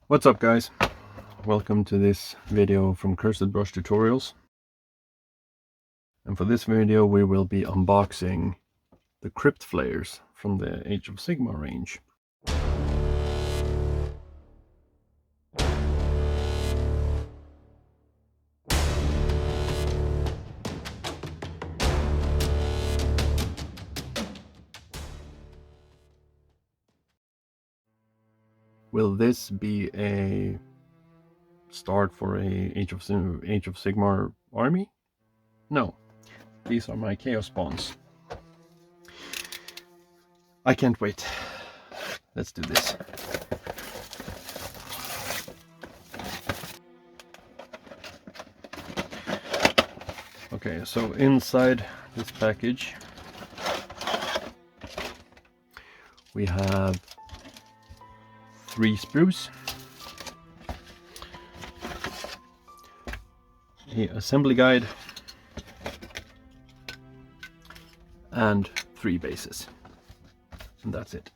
What's up, guys? Welcome to this video from KurzedBrush Tutorials. And for this video we will be unboxing the Cryptflayers from the Age of Sigmar range. Will this be a start for a Age of Sigmar army? No, these are my Chaos spawns. I can't wait. Let's do this. Okay, so inside this package we have 3 sprues, an assembly guide, and 3 bases. And that's it.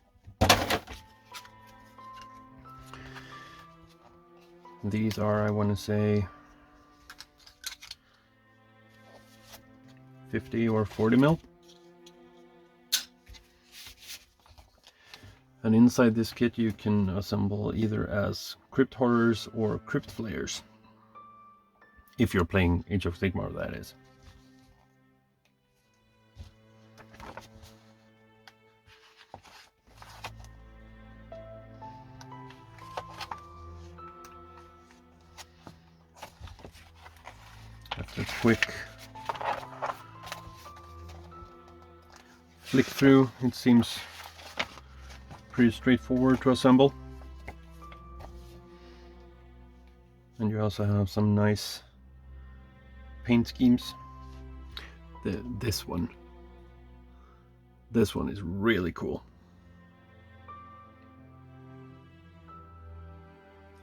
These are, I want to say, 50 or 40 mil. And inside this kit you can assemble either as Crypt Horrors or Cryptflayers. If you're playing Age of Sigmar, that is. After a quick flick through, it seems pretty straightforward to assemble. And you also have some nice paint schemes. This one is really cool.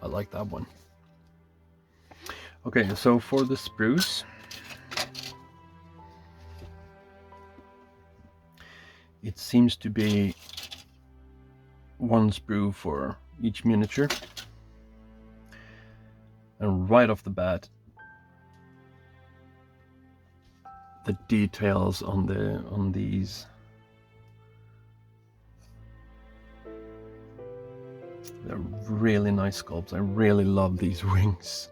I like that one. Okay, so for the sprues, it seems to be 1 sprue for each miniature. And right off the bat, the details on these, they're really nice sculpts. I really love these wings.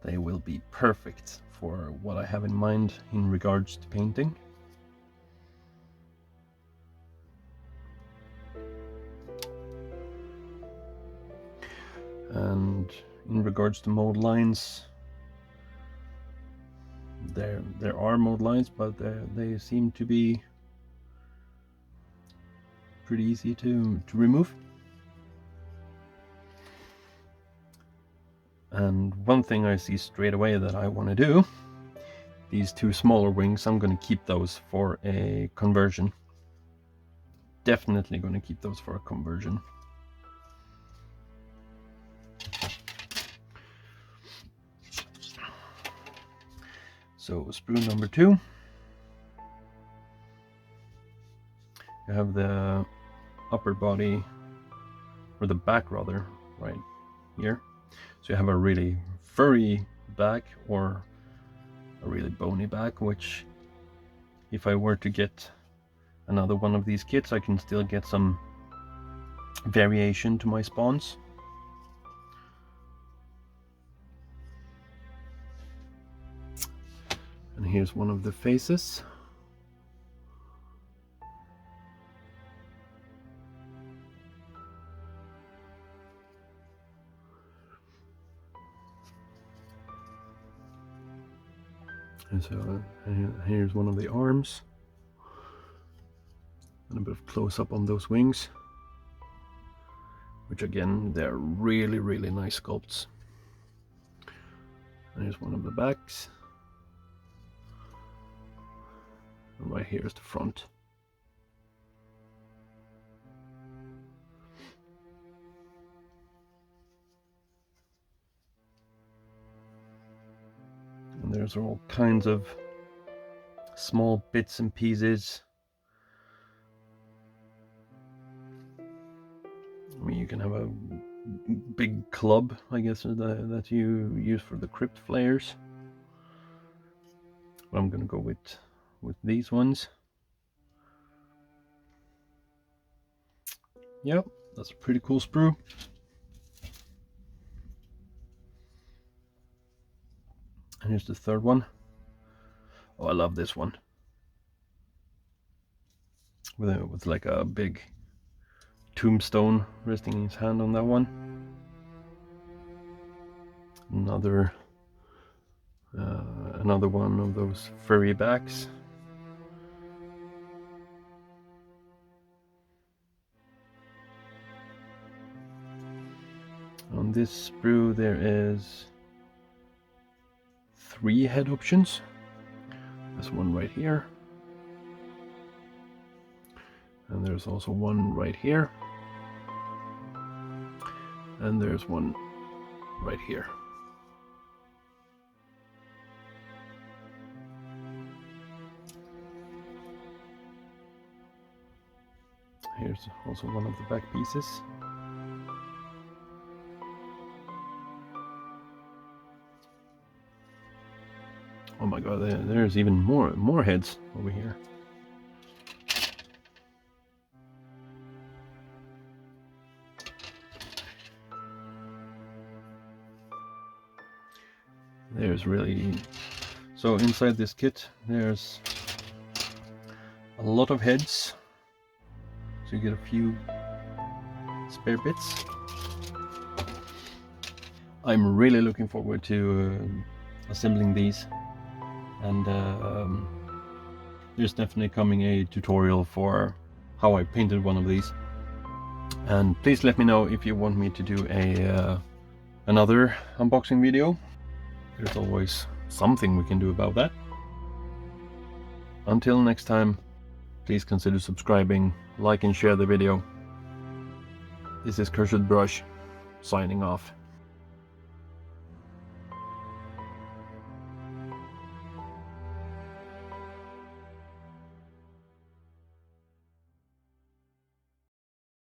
They will be perfect for what I have in mind in regards to painting. And in regards to mode lines, there are mode lines, but they seem to be pretty easy to remove. And one thing I see straight away that I want to do, these 2 smaller wings, I'm going to keep those for a conversion. Definitely going to keep those for a conversion. So sprue number 2, you have the upper body, or the back rather, right here. So you have a really furry back or a really bony back, which if I were to get another one of these kits, I can still get some variation to my spawns. And here's one of the faces. And so here's one of the arms. And a bit of close-up on those wings. Which again, they're really nice sculpts. And here's one of the backs. And right here is the front. And there's all kinds of small bits and pieces. I mean, you can have a big club, I guess, that you use for the Cryptflayers. But I'm gonna go with these ones. Yep, that's a pretty cool sprue. And here's the third one. Oh, I love this one. With like a big tombstone resting his hand on that one. Another one of those furry backs. On this sprue there is 3 head options. There's one right here. And there's also one right here. And there's one right here. Here's also one of the back pieces. Oh my god, there's even more heads over here. There's really... So inside this kit there's a lot of heads. So you get a few spare bits. I'm really looking forward to assembling these. And there's definitely coming a tutorial for how I painted one of these. And please let me know if you want me to do another unboxing video. There's always something we can do about that. Until next time, please consider subscribing, like and share the video. This is KurzedBrush, signing off.